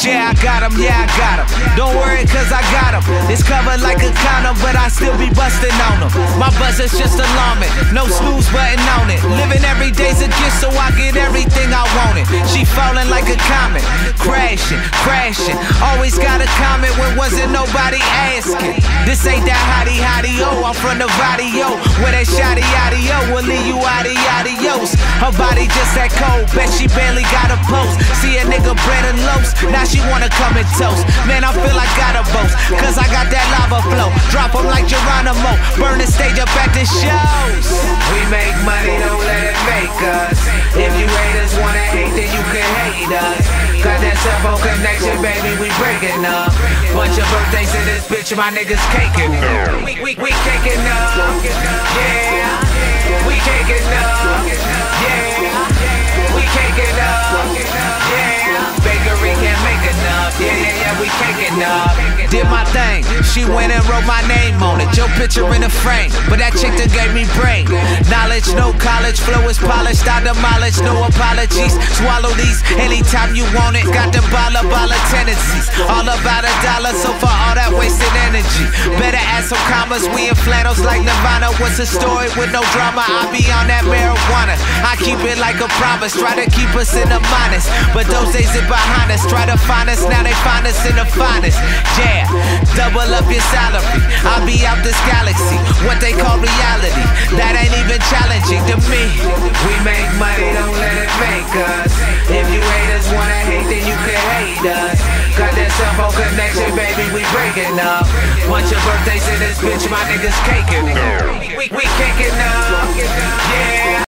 Yeah, I got him, yeah, I got him. Don't worry, cause I got him. It's covered like a condom, but I still be busting on him. My buzzer's just alarming, no snooze button on it. Living every day's a gift, so I get everything I wanted. She falling like a comet, crashing, crashing. Always got a comment when wasn't nobody asking. This ain't that hottie, hottie, oh, I'm from the Vadio. Where that shotty, yaddy, oh, will leave you yaddy, adios. Her body just that cold, bet she barely got a post. See a nigga Brandon Los, now she wanna come and toast. Man, I feel I gotta boast, cause I got that lava flow. Drop 'em like Geronimo, burn the stage up at the shows. We make money, don't let it make us. If you haters wanna hate, then you can hate us. Got that cell phone connection, baby, we breaking up. Bunch of birthdays in this bitch, my niggas caking up. We caking up, yeah. We caking up, yeah. We caking up, yeah. Bakery can't make enough, yeah, we caking up. Did my thing, she went and wrote my name on it. Your picture in the frame, but that chick that gave me brain. Knowledge, no college, flow is polished, I demolish, no apologies. Swallow these anytime you want it. Got them baller tendencies, all about a dollar. So for all that wasted energy, better add some commas. We in flannels like Nirvana. What's the story with no drama? I be on that marijuana. I keep it like a promise, try to keep us in the minus, but those days are behind us. Try to find us, now they find us in the finest. Yeah, double up your salary, I'll be out this galaxy. What they call reality, that ain't even challenging to me. We make money, don't let it make us. If you haters wanna hate, then you can hate us. Got that cell phone connection, baby, we breaking up. Bunch of birthdays in this bitch, my niggas caking up. We caking up,